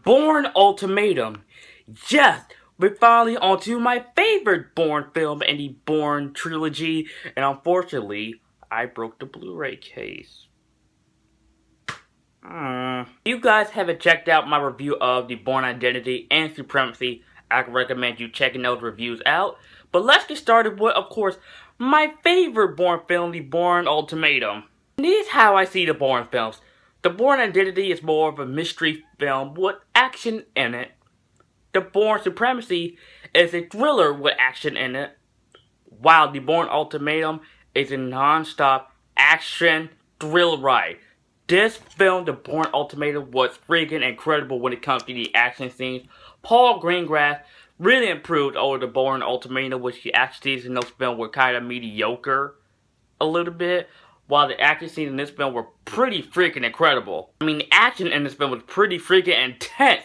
Bourne Ultimatum. Yes, we're finally onto my favorite Bourne film in the Bourne trilogy, and unfortunately, I broke the Blu-ray case. If you guys haven't checked out my review of the Bourne Identity and Supremacy, I can recommend you checking those reviews out. But let's get started with, of course, my favorite Bourne film, the Bourne Ultimatum. And here's how I see the Bourne films. The Bourne Identity is more of a mystery film with action in it. The Bourne Supremacy is a thriller with action in it, while the Bourne Ultimatum is a non-stop action thrill ride. This film, The Bourne Ultimatum, was freaking incredible when it comes to the action scenes. Paul Greengrass really improved over The Bourne Ultimatum, which the action scenes in those films were kind of mediocre a little bit, while the action scenes in this film were pretty freaking incredible. I mean, the action in this film was pretty freaking intense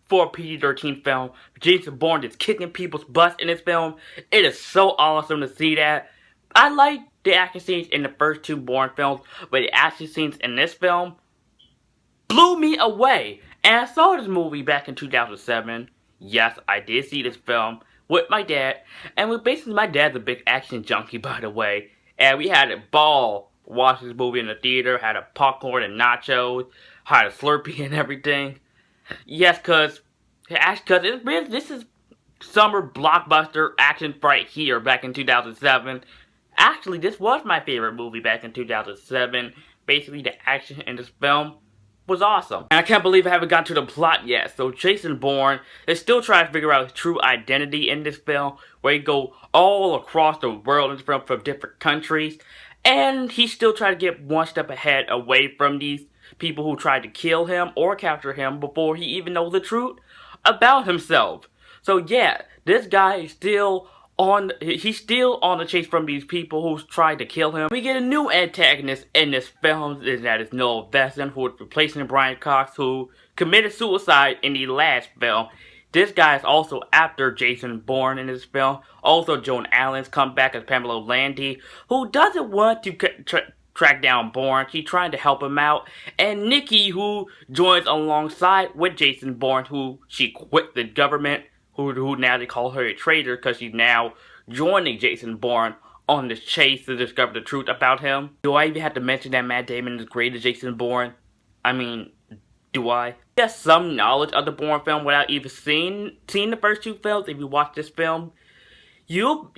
for a PG-13 film. Jason Bourne is kicking people's butts in this film. It is so awesome to see that. I like the action scenes in the first two Bourne films, but the action scenes in this film blew me away. And I saw this movie back in 2007. Yes, I did see this film with my dad. And basically, my dad's a big action junkie, by the way. And we had a ball watching this movie in the theater. Had a popcorn and nachos. Had a Slurpee and everything. Yes, cause this is summer blockbuster action right here back in 2007. Actually, this was my favorite movie back in 2007. Basically, the action in this film was awesome. And I can't believe I haven't got to the plot yet. So Jason Bourne is still trying to figure out his true identity in this film, where he go all across the world in this film from different countries. And he's still trying to get one step ahead away from these people who tried to kill him or capture him before he even knows the truth about himself. So yeah, this guy is still on the chase from these people who tried to kill him. We get a new antagonist in this film, and that is Noah Vesson, who is replacing Brian Cox, who committed suicide in the last film. This guy is also after Jason Bourne in this film. Also, Joan Allen's come back as Pamela Landy, who doesn't want to track down Bourne. She's trying to help him out. And Nikki, who joins alongside with Jason Bourne, who she quit the government, who now they call her a traitor because she's now joining Jason Bourne on this chase to discover the truth about him. Do I even have to mention that Matt Damon is great as Jason Bourne? I mean, do I? He has some knowledge of the Bourne film without even seeing the first two films. If you watch this film, you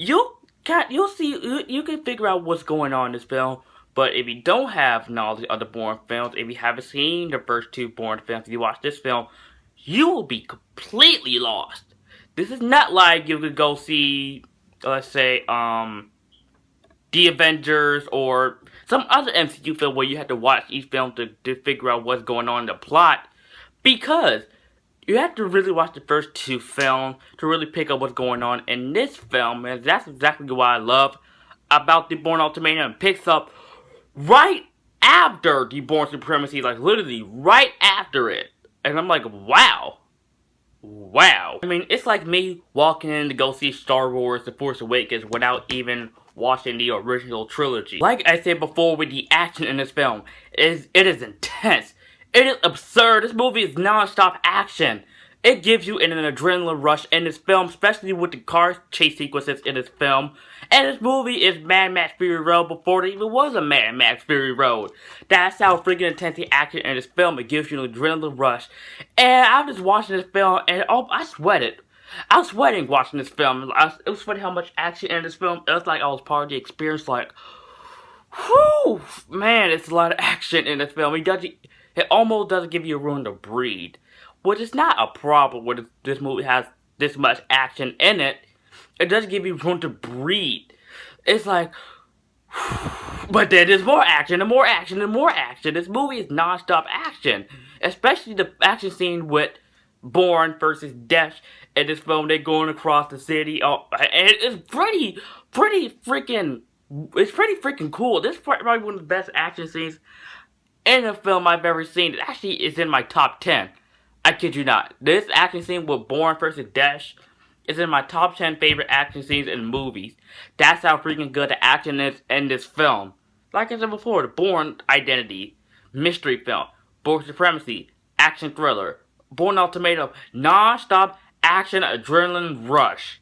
can figure out what's going on in this film. But if you don't have knowledge of the Bourne films, if you haven't seen the first two Bourne films, if you watch this film, you will be completely lost. This is not like you could go see, let's say, The Avengers or some other MCU film where you have to watch each film to figure out what's going on in the plot. Because you have to really watch the first two films to really pick up what's going on in this film. And that's exactly what I love about the Bourne Ultimatum. It picks up right after the Bourne Supremacy, like literally right after it. And I'm like, wow. Wow. I mean, it's like me walking in to go see Star Wars The Force Awakens without even watching the original trilogy. Like I said before with the action in this film, it is intense. It is absurd. This movie is non-stop action. It gives you an adrenaline rush in this film, especially with the car chase sequences in this film. And this movie is Mad Max Fury Road before there even was a Mad Max Fury Road. That's how freaking intense the action in this film. It gives you an adrenaline rush. And I was watching this film and I sweated. I was sweating watching this film. I was sweating how much action in this film. It was like I was part of the experience. Like, whew, man, it's a lot of action in this film. It almost doesn't give you room to breathe. Which is not a problem when this movie has this much action in it. It doesn't give you room to breathe. It's like, but then there's more action and more action and more action. This movie is non-stop action. Especially the action scene with Bourne versus Death in this film. They're going across the city. Oh, and it's pretty freaking cool. This is probably one of the best action scenes in a film I've ever seen. It actually is in my top 10. I kid you not. This action scene with Bourne vs. Dash is in my top 10 favorite action scenes in movies. That's how freaking good the action is in this film. Like I said before, the Bourne Identity, mystery film, Bourne Supremacy, action thriller, Bourne Ultimatum, non-stop action adrenaline rush.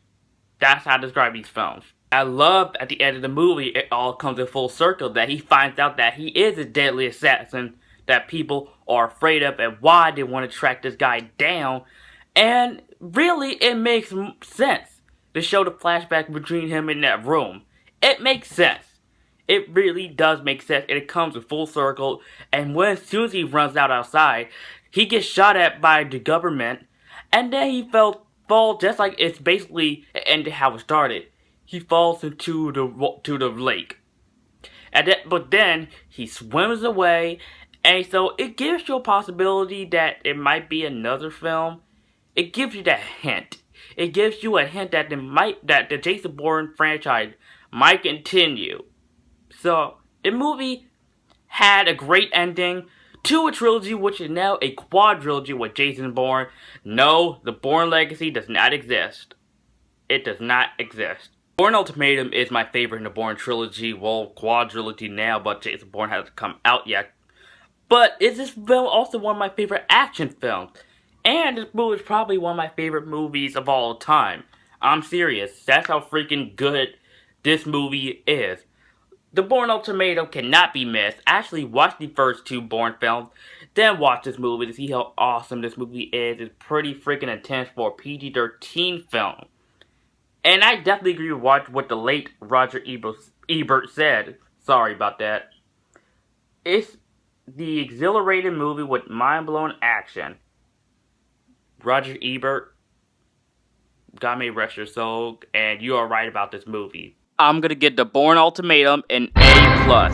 That's how I describe these films. I love at the end of the movie, it all comes in full circle, that he finds out that he is a deadly assassin that people are afraid of and why they want to track this guy down. And really, it makes sense to show the flashback between him in that room. It makes sense. It really does make sense, and it comes in full circle. And when as soon as he runs out outside, he gets shot at by the government, and then he falls just like it's basically ended how it started. He falls into the lake, but then he swims away, and so it gives you a possibility that it might be another film. It gives you that hint. It gives you a hint that the Jason Bourne franchise might continue. So the movie had a great ending to a trilogy, which is now a quadrilogy with Jason Bourne. No, the Bourne legacy does not exist. It does not exist. Bourne Ultimatum is my favorite in the Bourne trilogy. Well, quadrilogy now, but Jason Bourne hasn't come out yet. But is this film also one of my favorite action films? And this movie is probably one of my favorite movies of all time. I'm serious. That's how freaking good this movie is. The Bourne Ultimatum cannot be missed. Actually, watch the first two Bourne films, then watch this movie to see how awesome this movie is. It's pretty freaking intense for a PG-13 film. And I definitely agree with what the late Roger Ebert said. Sorry about that. It's the exhilarating movie with mind-blowing action. Roger Ebert, God may rest your soul, and you are right about this movie. I'm gonna give the Bourne Ultimatum an A+.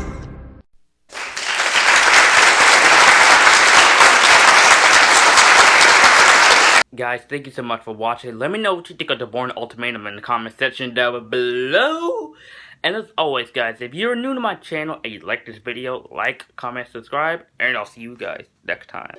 Guys, thank you so much for watching. Let me know what you think of the Bourne Ultimatum in the comment section down below. And as always, guys, if you're new to my channel and you like this video, like, comment, subscribe, and I'll see you guys next time.